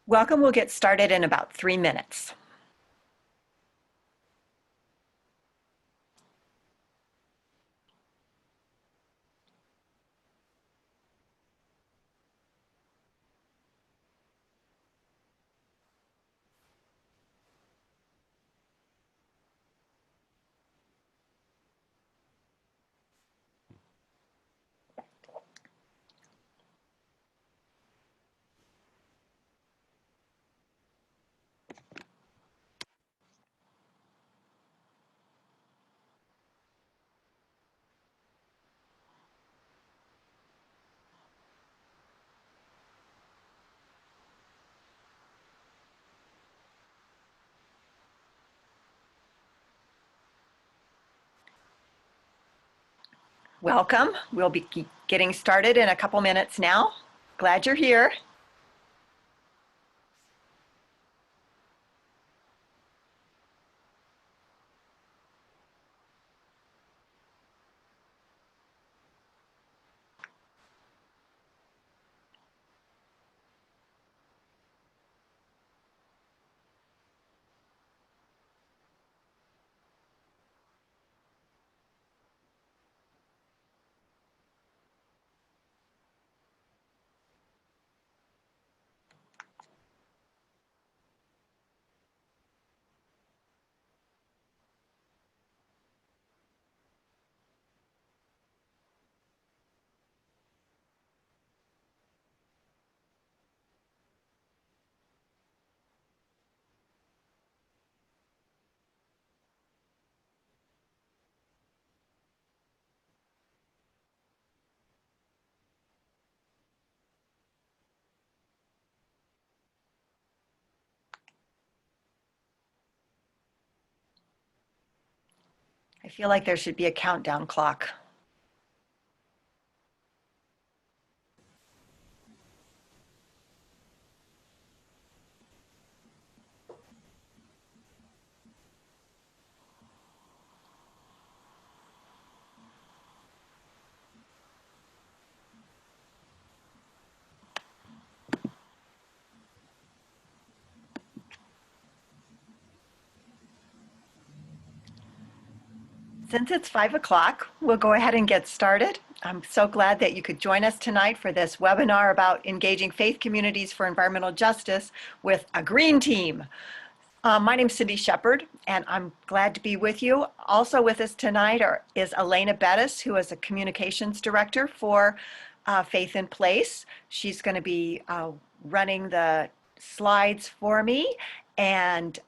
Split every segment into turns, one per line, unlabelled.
Welcome. We'll get started in about 3 minutes. Welcome. We'll be getting started in a couple minutes now. Glad you're here. I feel like there should be a countdown clock. Since it's 5 o'clock, we'll go ahead and get started. I'm so glad that you could join us tonight for this webinar about engaging faith communities for environmental justice with a green team. My name's Cindy Shepard, and I'm glad to be with you. Also with us tonight is Elena Bettis, who is a communications director for Faith in Place. She's going to be running the slides for me and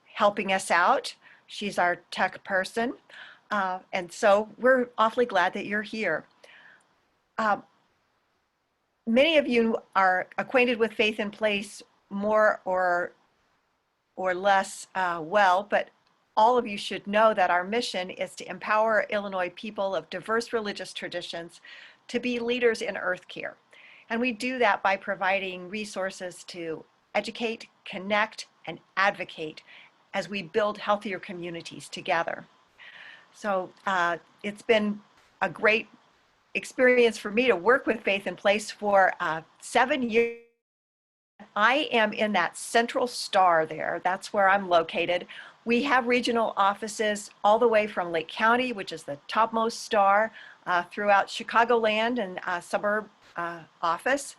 helping us out. She's our tech person. And so we're awfully glad that you're here. Many of you are acquainted with Faith in Place more or less well, but all of you should know that our mission is to empower Illinois people of diverse religious traditions to be leaders in earth care. And we do that by providing resources to educate, connect, and advocate as we build healthier communities together. So it's been a great experience for me to work with Faith in Place for 7 years. I am in that central star there. That's where I'm located. We have regional offices all the way from Lake County, which is the topmost star, throughout Chicagoland and suburb office,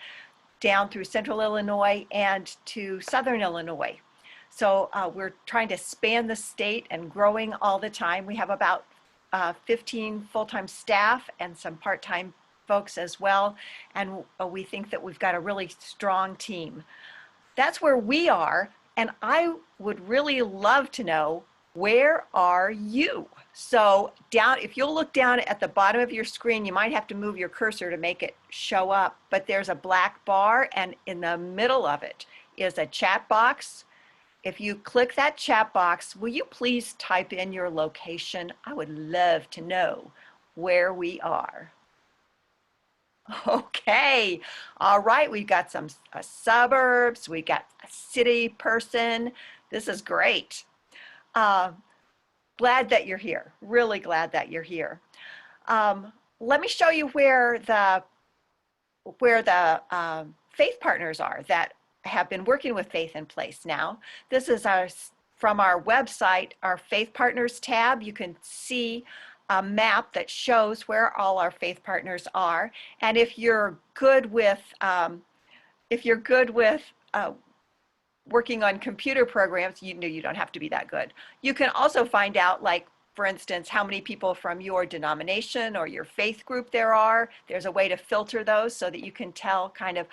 down through central Illinois and to southern Illinois. So we're trying to span the state and growing all the time. We have about 15 full-time staff and some part-time folks as well. And we think that we've got a really strong team. That's where we are. And I would really love to know, where are you? So if you'll look down at the bottom of your screen, you might have to move your cursor to make it show up, but there's a black bar, and in the middle of it is a chat box. If you click that chat box, will you please type in your location? I would love to know where we are. Okay, all right, we've got some suburbs, we got a city person. This is great. Glad that you're here, really glad that you're here. Let me show you where the faith partners are that have been working with Faith in Place now. This is from our website, our Faith Partners tab. You can see a map that shows where all our faith partners are. And if you're good with working on computer programs, you don't have to be that good. You can also find out, like, for instance, how many people from your denomination or your faith group there are. There's a way to filter those so that you can tell kind of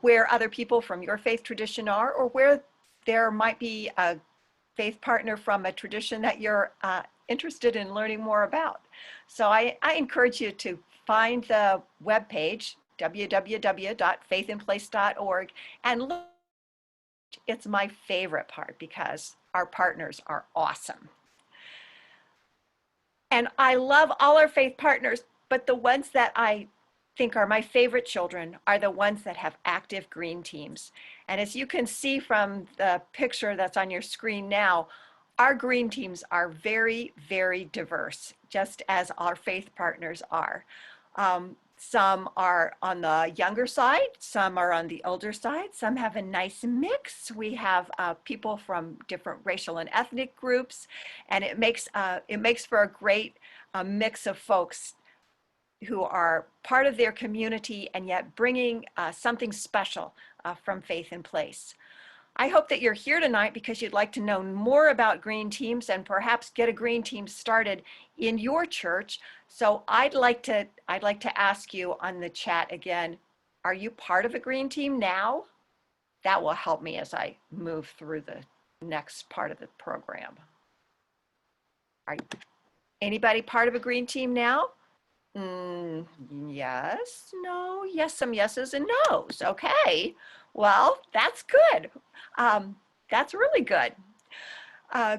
where other people from your faith tradition are, or where there might be a faith partner from a tradition that you're interested in learning more about. So I encourage you to find the webpage, www.faithinplace.org, and look. It's my favorite part because our partners are awesome. And I love all our faith partners, but the ones that I think are my favorite children are the ones that have active green teams. And as you can see from the picture that's on your screen now, our green teams are very, very diverse, just as our faith partners are. Some are on the younger side, some are on the older side, some have a nice mix. We have people from different racial and ethnic groups, and it makes for a great mix of folks who are part of their community and yet bringing something special from Faith in Place. I hope that you're here tonight because you'd like to know more about green teams and perhaps get a green team started in your church. So I'd like to ask you on the chat again, are you part of a green team now? That will help me as I move through the next part of the program. Are anybody part of a green team now? Yes, no, yes, some yeses and nos. Okay, well, that's good. That's really good.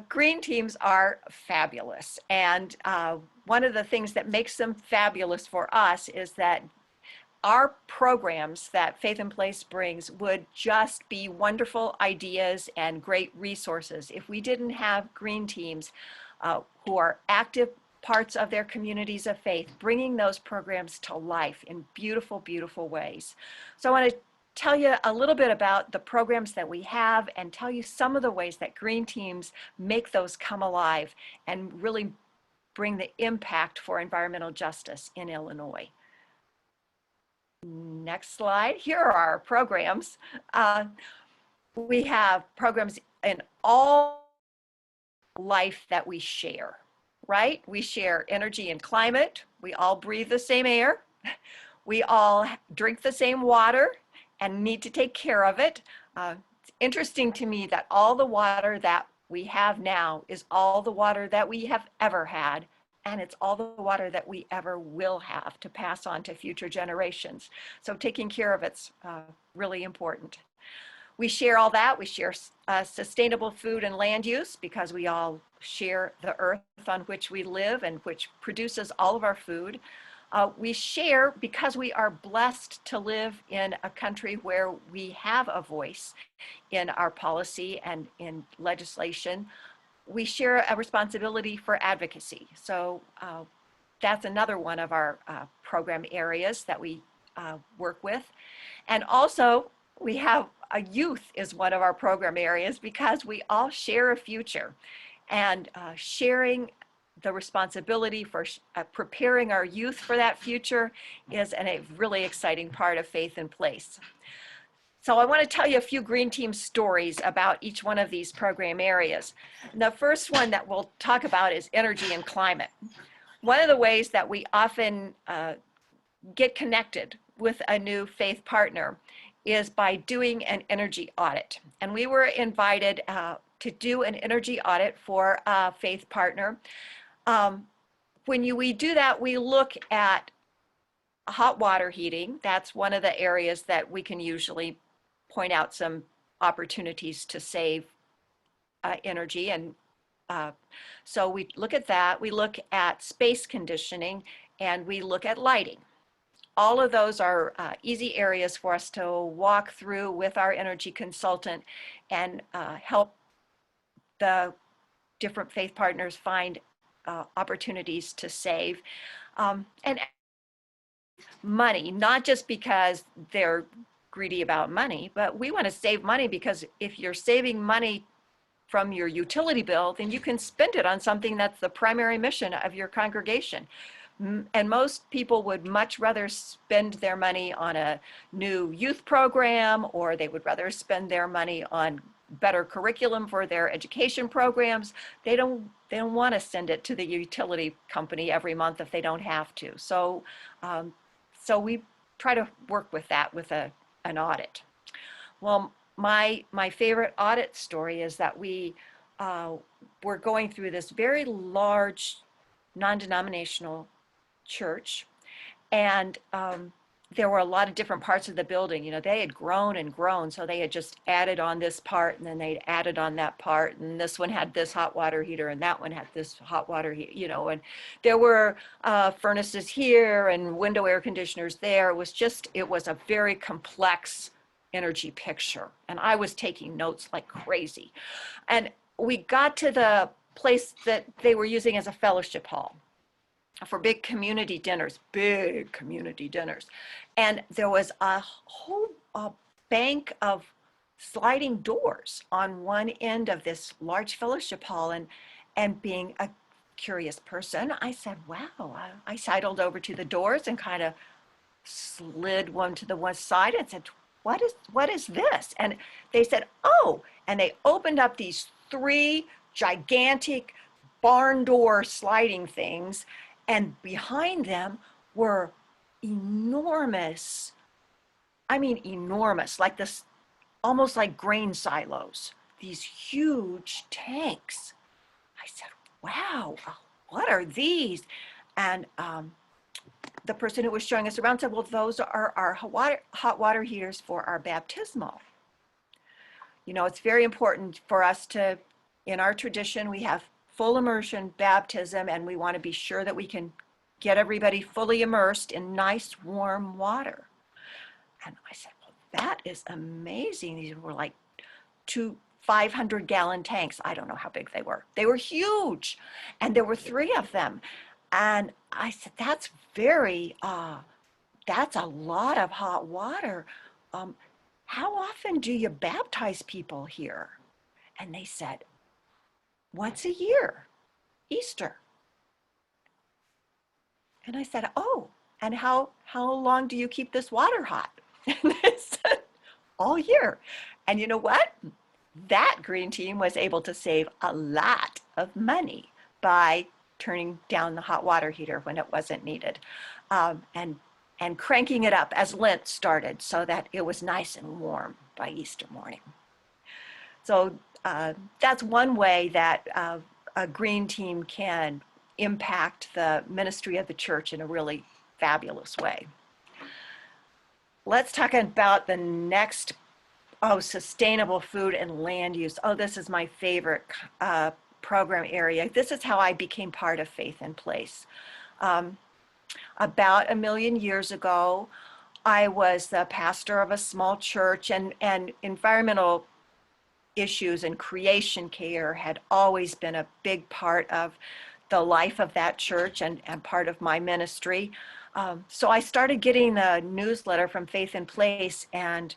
Green teams are fabulous. And one of the things that makes them fabulous for us is that our programs that Faith in Place brings would just be wonderful ideas and great resources if we didn't have green teams who are active parts of their communities of faith, bringing those programs to life in beautiful, beautiful ways. So I want to tell you a little bit about the programs that we have and tell you some of the ways that green teams make those come alive and really bring the impact for environmental justice in Illinois. Next slide. Here are our programs. We have programs in all life that we share, right? We share energy and climate. We all breathe the same air. We all drink the same water and need to take care of it. It's interesting to me that all the water that we have now is all the water that we have ever had, and it's all the water that we ever will have to pass on to future generations. So taking care of it's really important. We share all that. We share sustainable food and land use because we all share the earth on which we live and which produces all of our food. We share because we are blessed to live in a country where we have a voice in our policy and in legislation. We share a responsibility for advocacy. So that's another one of our program areas that we work with. And also we have a youth is one of our program areas because we all share a future, and sharing the responsibility for preparing our youth for that future is a really exciting part of Faith in Place. So I want to tell you a few Green Team stories about each one of these program areas. And the first one that we'll talk about is energy and climate. One of the ways that we often get connected with a new faith partner is by doing an energy audit. And we were invited to do an energy audit for a faith partner. When we do that, we look at hot water heating. That's one of the areas that we can usually point out some opportunities to save energy. And so we look at that. We look at space conditioning, and we look at lighting. All of those are easy areas for us to walk through with our energy consultant and help the different faith partners find opportunities to save. And money, not just because they're greedy about money, but we want to save money because if you're saving money from your utility bill, then you can spend it on something that's the primary mission of your congregation. And most people would much rather spend their money on a new youth program, or they would rather spend their money on better curriculum for their education programs. They don't want to send it to the utility company every month if they don't have to. So we try to work with that with an audit. Well, my favorite audit story is that we were going through this very large non-denominational church, and there were a lot of different parts of the building. They had grown and grown, so they had just added on this part, and then they'd added on that part, and this one had this hot water heater, and that one had this hot water heater, and there were furnaces here and window air conditioners there. It was a very complex energy picture, and I was taking notes like crazy. And we got to the place that they were using as a fellowship hall for big community dinners. And there was a whole bank of sliding doors on one end of this large fellowship hall. And being a curious person, I said, wow. I sidled over to the doors and kind of slid one to the one side and said, what is this? And they said, oh, and they opened up these 3 gigantic barn door sliding things, and behind them were enormous, like this, almost like grain silos, these huge tanks. I said, wow, what are these? And the person who was showing us around said, well, those are our hot water heaters for our baptismal. It's very important for us to, in our tradition, we have full immersion baptism, and we want to be sure that we can get everybody fully immersed in nice, warm water. And I said, well, that is amazing. These were like 2 500-gallon tanks. I don't know how big they were. They were huge, and there were 3 of them. And I said, that's a lot of hot water. How often do you baptize people here? And they said, once a year, Easter. And I said, oh, and how long do you keep this water hot? And they said, all year. And you know what? That green team was able to save a lot of money by turning down the hot water heater when it wasn't needed, and cranking it up as Lent started so that it was nice and warm by Easter morning. So that's one way that a green team can impact the ministry of the church in a really fabulous way. Let's talk about the next, sustainable food and land use. This is my favorite program area. This is how I became part of Faith in Place. About 1 million years ago, I was the pastor of a small church, and environmental issues and creation care had always been a big part of the life of that church and part of my ministry. So I started getting the newsletter from Faith in Place, and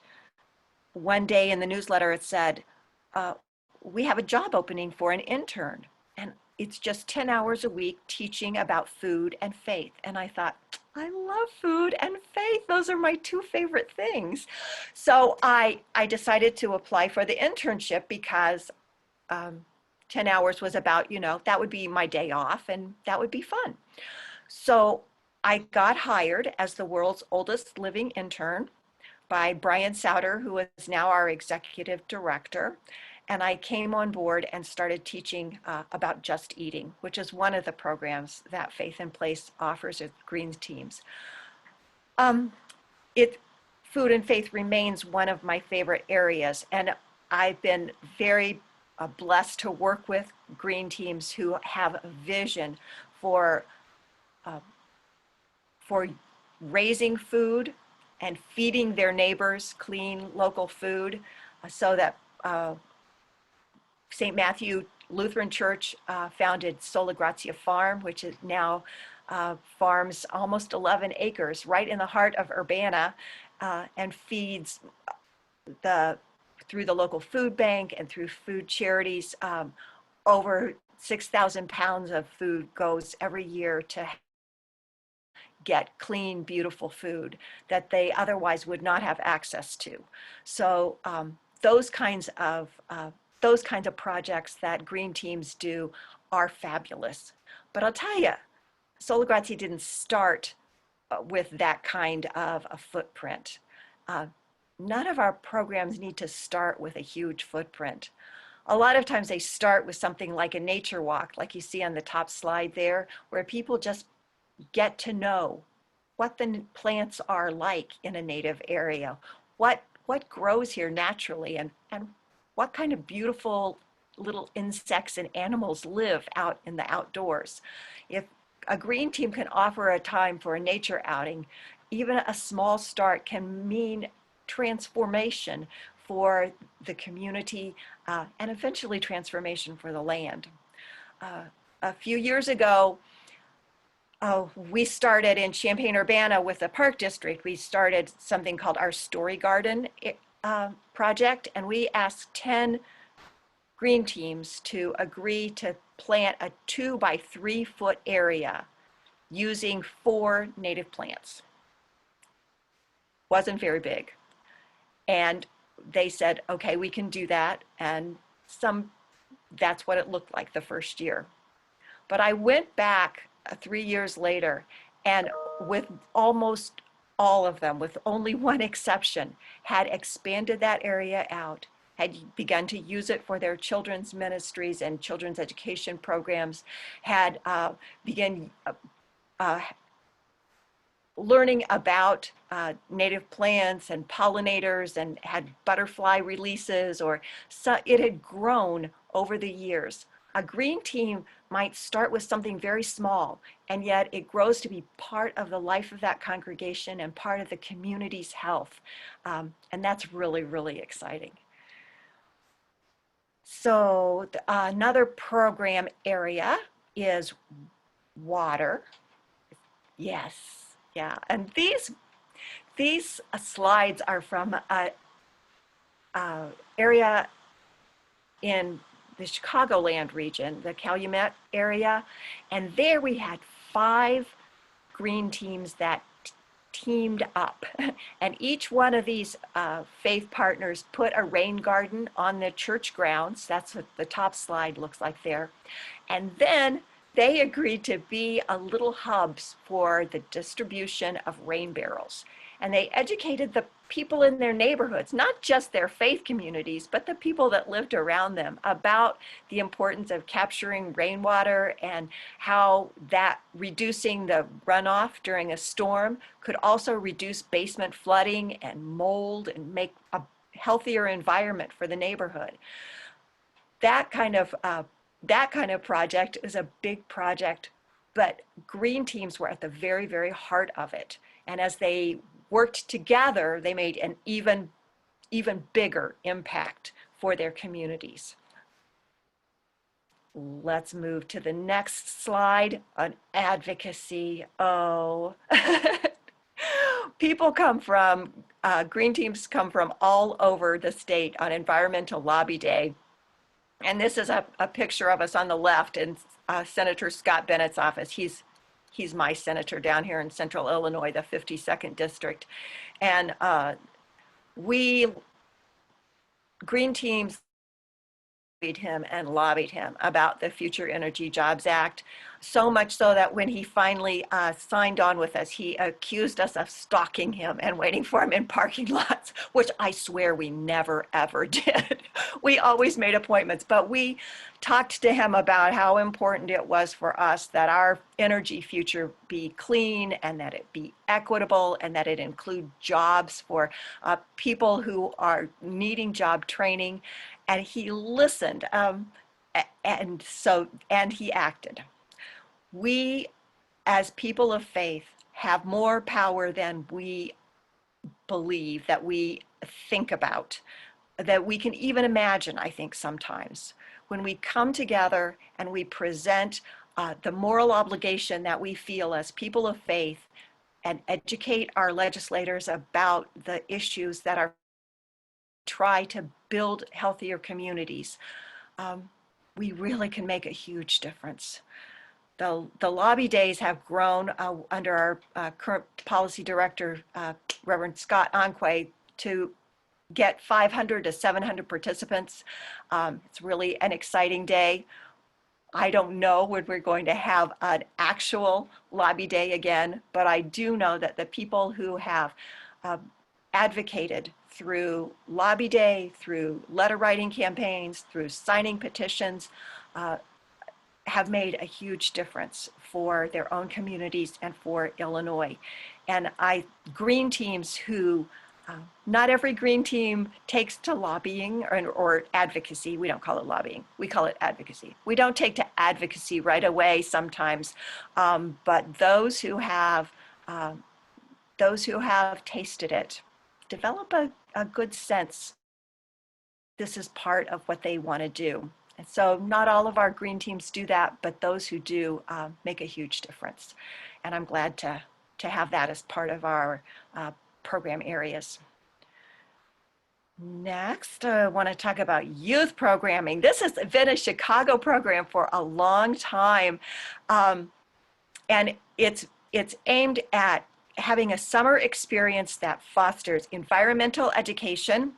one day in the newsletter it said, we have a job opening for an intern, and it's just 10 hours a week teaching about food and faith. And I thought, I love food and faith. Those are my 2 favorite things. So I decided to apply for the internship because 10 hours was about, that would be my day off, and that would be fun. So I got hired as the world's oldest living intern by Brian Souter, who is now our executive director. And I came on board and started teaching about just eating, which is one of the programs that Faith in Place offers at green teams. Food and faith remains one of my favorite areas, and I've been very blessed to work with green teams who have a vision for raising food and feeding their neighbors clean local food, so that St. Matthew Lutheran Church founded Sola Grazia Farm, which is now farms almost 11 acres right in the heart of Urbana. and feeds the through the local food bank and through food charities. Over 6,000 pounds of food goes every year to get clean, beautiful food that they otherwise would not have access to. So those kinds of projects that green teams do are fabulous. But I'll tell you, Solo Grazie didn't start with that kind of a footprint. Uh, None of our programs need to start with a huge footprint. A lot of times they start with something like a nature walk, like you see on the top slide there, where people just get to know what the plants are like in a native area, what grows here naturally, and what kind of beautiful little insects and animals live out in the outdoors. If a green team can offer a time for a nature outing, even a small start can mean transformation for the community and eventually transformation for the land. A few years ago, we started in Champaign-Urbana with the Park District. We started something called our Story Garden project, and we asked 10 green teams to agree to plant a 2 by 3 foot area using 4 native plants. Wasn't very big. And they said, okay, we can do that. And that's what it looked like the first year. But I went back 3 years later, and with almost all of them, with only one exception, had expanded that area out, had begun to use it for their children's ministries and children's education programs, had begun learning about native plants and pollinators, and had butterfly releases, or so it had grown over the years. A green team might start with something very small, and yet it grows to be part of the life of that congregation and part of the community's health. And that's really, really exciting. So another program area is water. Yes, yeah. And these slides are from a area in the Chicagoland region, the Calumet area, and there we had 5 green teams that teamed up, and each one of these faith partners put a rain garden on the church grounds. That's what the top slide looks like there. And then they agreed to be a little hubs for the distribution of rain barrels. And they educated the people in their neighborhoods, not just their faith communities, but the people that lived around them, about the importance of capturing rainwater and how that reducing the runoff during a storm could also reduce basement flooding and mold and make a healthier environment for the neighborhood. That kind of project is a big project, but green teams were at the very, very heart of it. And as they worked together, they made an even bigger impact for their communities. Let's move to the next slide on advocacy. Oh, people come from, green teams come from all over the state on Environmental Lobby Day. And this is a picture of us on the left in Senator Scott Bennett's office. He's my senator down here in Central Illinois, the 52nd district. And green teams lobbied him about the Future Energy Jobs Act, so much so that when he finally signed on with us, he accused us of stalking him and waiting for him in parking lots, which I swear we never, ever did. We always made appointments, but we talked to him about how important it was for us that our energy future be clean and that it be equitable and that it include jobs for people who are needing job training. And he listened, and he acted. We, as people of faith, have more power than we believe, that we think about, that we can even imagine, I think, sometimes. When we come together and we present the moral obligation that we feel as people of faith and educate our legislators about the issues that are try to build healthier communities, we really can make a huge difference. The lobby days have grown under our current policy director, Reverend Scott Onquay, to get 500 to 700 participants. It's really an exciting day. I don't know when we're going to have an actual lobby day again, but I do know that the people who have advocated through lobby day, through letter writing campaigns, through signing petitions, have made a huge difference for their own communities and for Illinois. And green teams who, not every green team takes to lobbying or advocacy. We don't call it lobbying. We call it advocacy. We don't take to advocacy right away sometimes, but those who have tasted it develop a good sense this is part of what they want to do. And so not all of our green teams do that, but those who do make a huge difference. And I'm glad to have that as part of our program areas. Next, I want to talk about youth programming. This has been a Chicago program for a long time. And it's aimed at having a summer experience that fosters environmental education,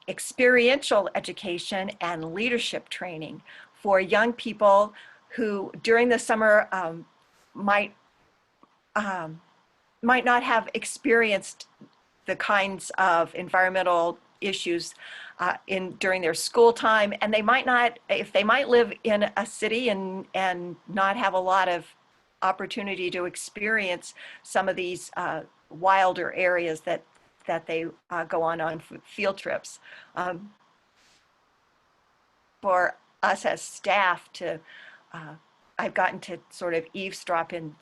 experiential education, and leadership training for young people who during the summer might not have experienced the kinds of environmental issues during their school time, and they might not, if they might live in a city and not have a lot of opportunity to experience some of these wilder areas that they go on field trips. For us as staff I've gotten to sort of eavesdrop in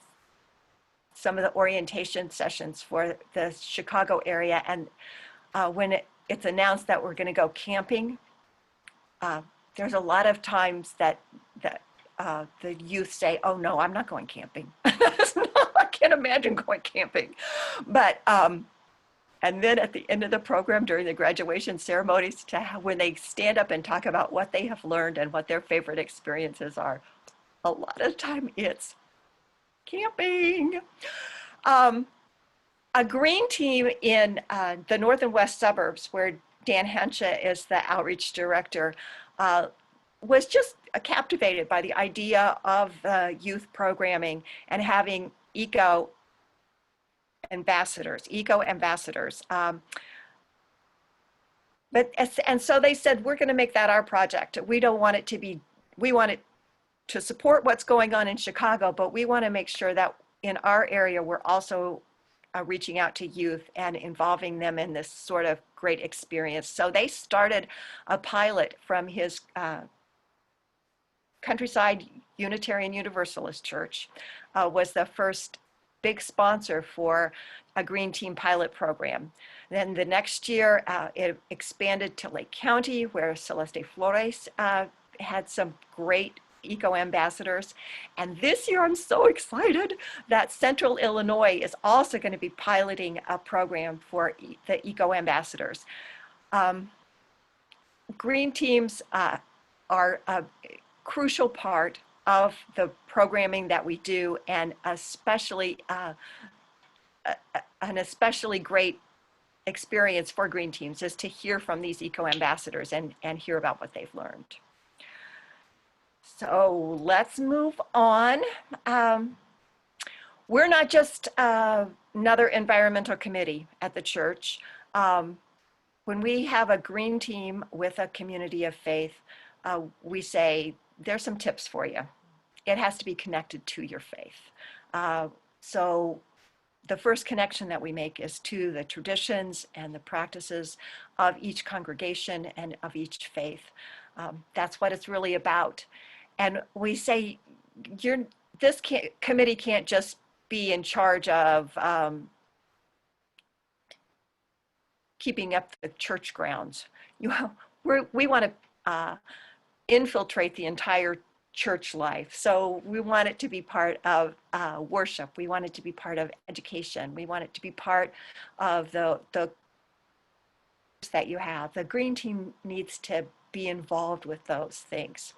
some of the orientation sessions for the Chicago area, and when it's announced that we're going to go camping, there's a lot of times that the youth say, "Oh no, I'm not going camping." I can't imagine going camping, but and then at the end of the program during the graduation ceremonies, when they stand up and talk about what they have learned and what their favorite experiences are, a lot of time it's camping. A green team in the north and west suburbs, where Dan Hensha is the outreach director, was just captivated by the idea of youth programming and having eco ambassadors. And so they said, we're going to make that our project. We want it to support what's going on in Chicago, but we want to make sure that in our area, we're also reaching out to youth and involving them in this sort of great experience. So they started a pilot from his Countryside Unitarian Universalist Church, was the first big sponsor for a green team pilot program. Then the next year, it expanded to Lake County, where Celeste Flores had some great eco ambassadors. And this year, I'm so excited that Central Illinois is also going to be piloting a program for the eco ambassadors. Green teams are a crucial part of the programming that we do, and especially an especially great experience for green teams is to hear from these eco ambassadors and hear about what they've learned. So let's move on. We're not just another environmental committee at the church. When we have a green team with a community of faith, we say, there's some tips for you. It has to be connected to your faith. So the first connection that we make is to the traditions and the practices of each congregation and of each faith. That's what it's really about. And we say, this committee can't just be in charge of keeping up the church grounds. We want to infiltrate the entire church life. So we want it to be part of worship. We want it to be part of education. We want it to be part of the that you have. The green team needs to be involved with those things.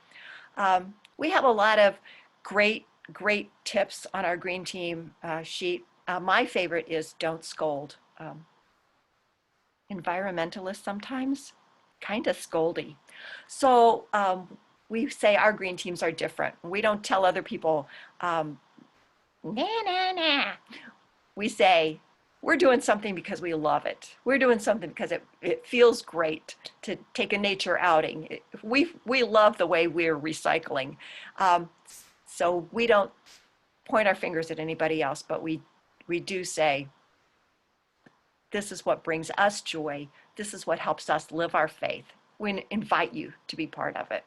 We have a lot of great tips on our green team sheet. My favorite is don't scold. Environmentalists sometimes kind of scoldy. So we say our green teams are different. We don't tell other people, nah, nah, nah. We say, we're doing something because we love it. We're doing something because it feels great to take a nature outing. We love the way we're recycling. So we don't point our fingers at anybody else, but we do say, this is what brings us joy. This is what helps us live our faith. We invite you to be part of it.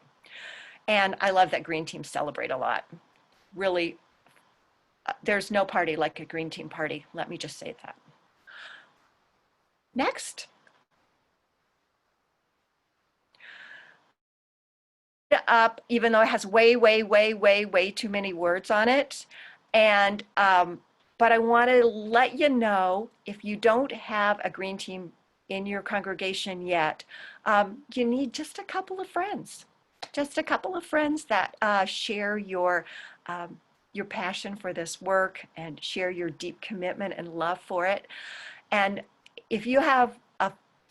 And I love that green teams celebrate a lot. Really, there's no party like a green team party. Let me just say that. Next. Up, even though it has way too many words on it. And, but I want to let you know, if you don't have a green team in your congregation yet, you need just a couple of friends. Just a couple of friends that share your passion for this work and share your deep commitment and love for it. And if you have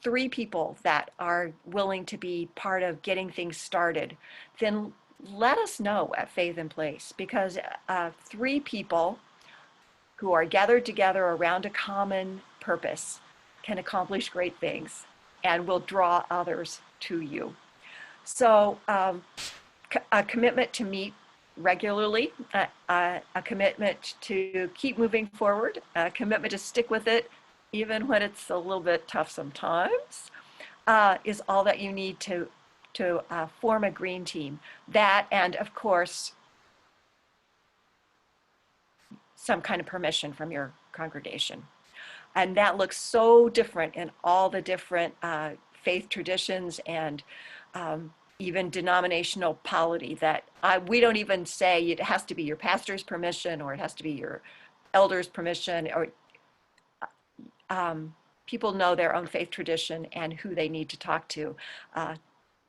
3 people that are willing to be part of getting things started, then let us know at Faith in Place, because 3 people who are gathered together around a common purpose can accomplish great things and will draw others to you. So a commitment to meet regularly, a commitment to keep moving forward, a commitment to stick with it even when it's a little bit tough sometimes, is all that you need to form a green team. That, and of course, some kind of permission from your congregation. And that looks so different in all the different faith traditions and even denominational polity, that we don't even say it has to be your pastor's permission or it has to be your elder's permission, or people know their own faith tradition and who they need to talk to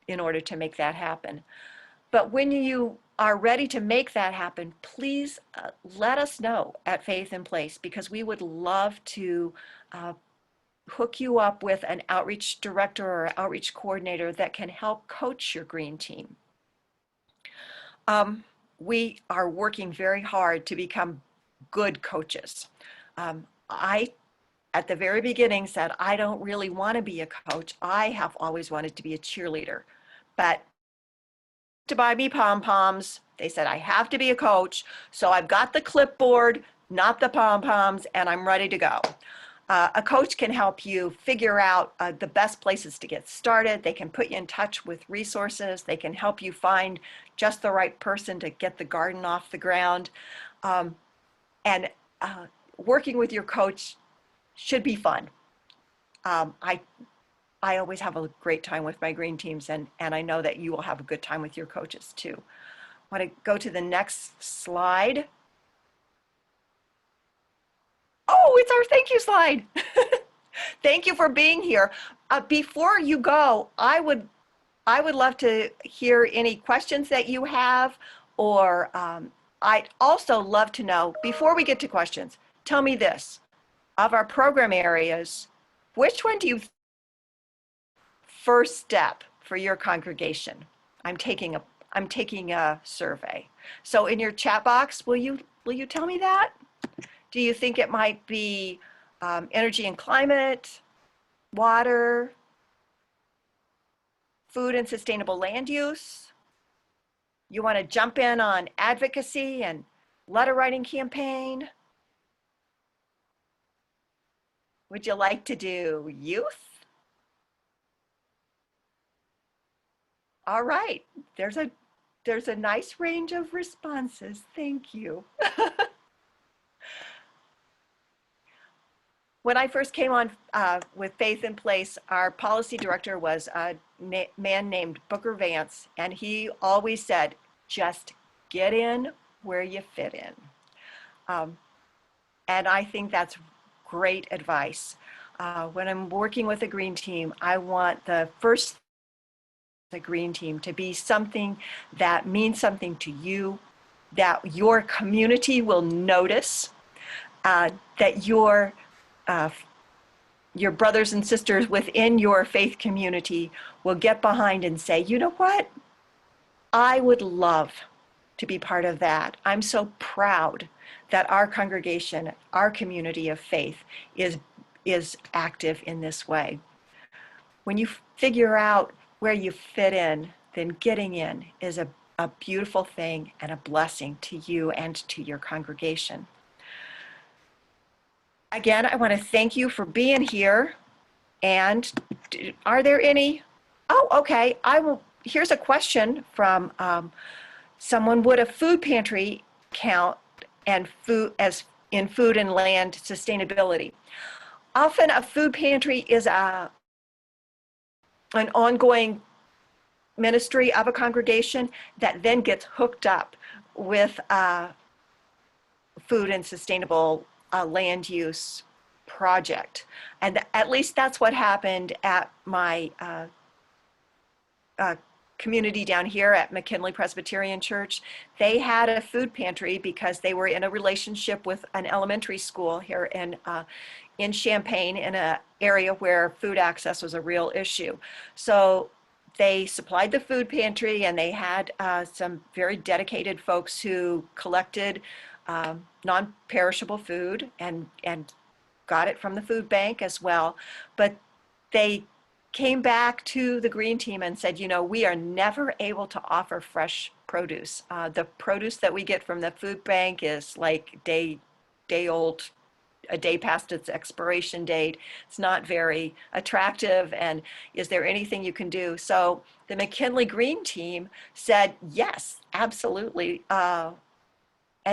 in order to make that happen. But when you are ready to make that happen, please let us know at Faith in Place, because we would love to hook you up with an outreach director or outreach coordinator that can help coach your green team. We are working very hard to become good coaches. I, at the very beginning, said, I don't really want to be a coach. I have always wanted to be a cheerleader. But to buy me pom-poms, they said I have to be a coach. So I've got the clipboard, not the pom-poms, and I'm ready to go. A coach can help you figure out the best places to get started. They can put you in touch with resources. They can help you find just the right person to get the garden off the ground. And working with your coach should be fun. I always have a great time with my green teams, and I know that you will have a good time with your coaches too. I want to go to the next slide. Oh, it's our thank you slide. Thank you for being here. Before you go, I would love to hear any questions that you have, or I'd also love to know, before we get to questions, tell me this, of our program areas, which one do you first step for your congregation? I'm taking a survey. So in your chat box, will you tell me that? Do you think it might be energy and climate, water, food and sustainable land use? You want to jump in on advocacy and letter writing campaign? Would you like to do youth? All right, there's a nice range of responses. Thank you. When I first came on with Faith in Place, our policy director was a man named Booker Vance, and he always said, just get in where you fit in. And I think that's great advice. When I'm working with a green team, I want the green team to be something that means something to you, that your community will notice, that your brothers and sisters within your faith community will get behind and say, you know what? I would love to be part of that. I'm so proud that our congregation, our community of faith is active in this way. When you figure out where you fit in, then getting in is a beautiful thing and a blessing to you and to your congregation. Again, I want to thank you for being here. And are there any? Oh, okay. Here's a question from someone. Would a food pantry count and food as in food and land sustainability? Often a food pantry is an ongoing ministry of a congregation that then gets hooked up with food and sustainable land use project. And at least that's what happened at my community down here at McKinley Presbyterian Church. They had a food pantry because they were in a relationship with an elementary school here in Champaign, in an area where food access was a real issue. So they supplied the food pantry, and they had some very dedicated folks who collected non-perishable food and got it from the food bank as well. But they came back to the green team and said, you know, we are never able to offer fresh produce. The produce that we get from the food bank is like day old, a day past its expiration date. It's not very attractive. And is there anything you can do? So the McKinley Green team said, yes, absolutely. And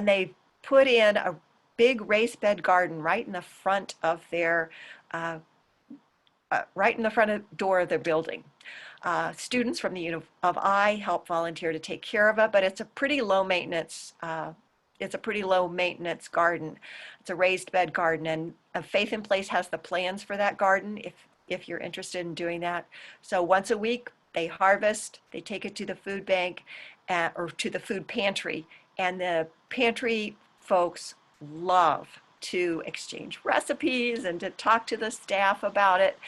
they put in a big raised bed garden right in the front of their door of their building. Students from the U of I help volunteer to take care of it, but it's a pretty low maintenance. It's a pretty low maintenance garden. It's a raised bed garden, and Faith in Place has the plans for that garden if you're interested in doing that. So once a week they harvest, they take it to the food bank or to the food pantry, and the pantry folks love to exchange recipes and to talk to the staff about it.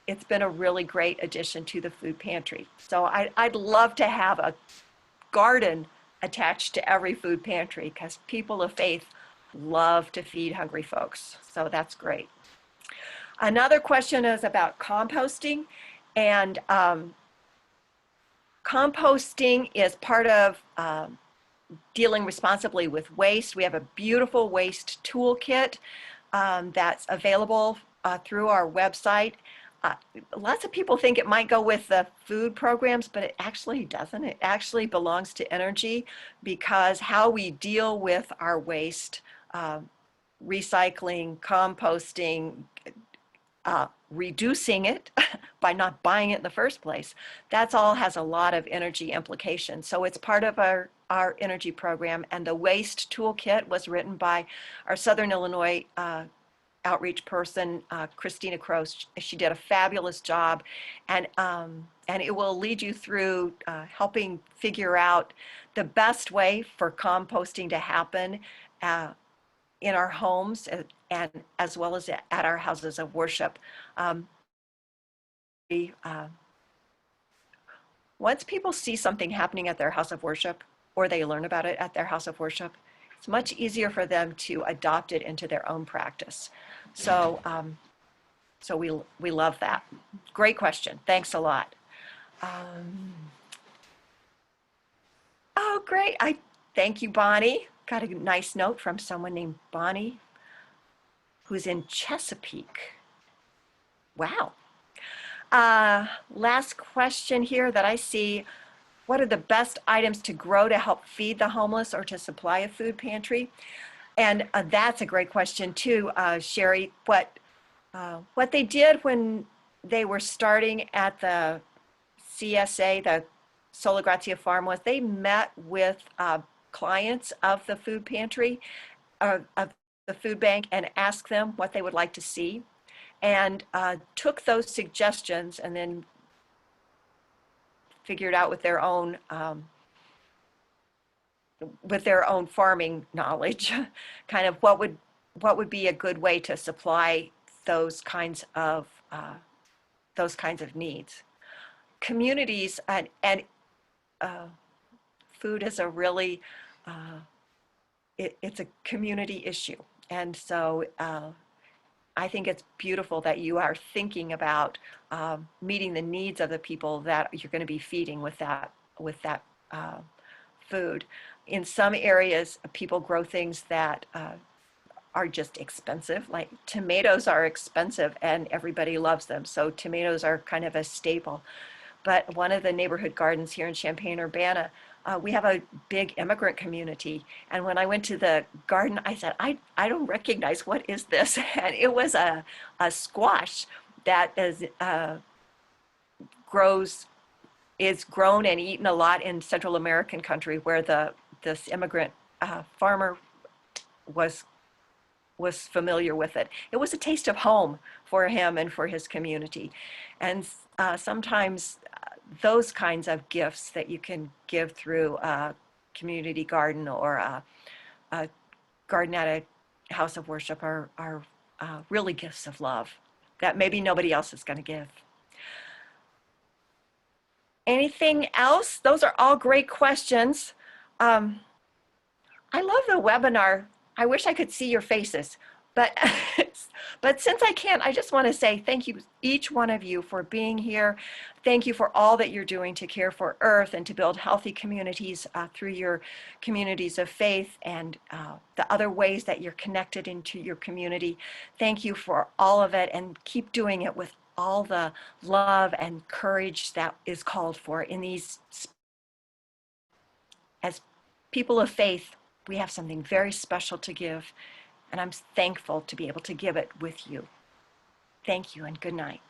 It's been a really great addition to the food pantry. So I'd love to have a garden attached to every food pantry because people of faith love to feed hungry folks. So that's great. Another question is about composting, and composting is part of dealing responsibly with waste. We have a beautiful waste toolkit that's available through our website. Lots of people think it might go with the food programs, but it actually doesn't. It actually belongs to energy, because how we deal with our waste, recycling, composting, reducing it by not buying it in the first place, that's all has a lot of energy implications. So it's part of our energy program, and the waste toolkit was written by our Southern Illinois outreach person, Christina Croce. She did a fabulous job, and it will lead you through helping figure out the best way for composting to happen in our homes and as well as at our houses of worship. Once people see something happening at their house of worship, or they learn about it at their house of worship, it's much easier for them to adopt it into their own practice. So, so we love that. Great question. Thanks a lot. Oh, great. I thank you, Bonnie. Got a nice note from someone named Bonnie who's in Chesapeake. Wow. Last question here that I see. What are the best items to grow to help feed the homeless or to supply a food pantry? And that's a great question too, Sherry. What they did when they were starting at the CSA, the Sola Grazia Farm was they met with clients of the food pantry, of the food bank, and asked them what they would like to see, and took those suggestions and then figured out with their own farming knowledge, kind of what would be a good way to supply those kinds of needs. Communities and food is a really it's a community issue, and so I think it's beautiful that you are thinking about meeting the needs of the people that you're going to be feeding with that food. In some areas, people grow things that are just expensive. Like tomatoes are expensive and everybody loves them. So tomatoes are kind of a staple. But one of the neighborhood gardens here in Champaign-Urbana, we have a big immigrant community. And when I went to the garden, I said, I don't recognize, what is this? And it was a squash that is grown and eaten a lot in Central American country, where this immigrant farmer was familiar with it. It was a taste of home for him and for his community. And sometimes those kinds of gifts that you can give through a community garden or a garden at a house of worship are really gifts of love that maybe nobody else is going to give. Anything else? Those are all great questions. I love the webinar. I wish I could see your faces, but but since I can't, I just want to say thank you, each one of you, for being here. Thank you for all that you're doing to care for Earth and to build healthy communities through your communities of faith and the other ways that you're connected into your community. Thank you for all of it, and keep doing it with all the love and courage that is called for in these. As people of faith, we have something very special to give, and I'm thankful to be able to give it with you. Thank you and good night.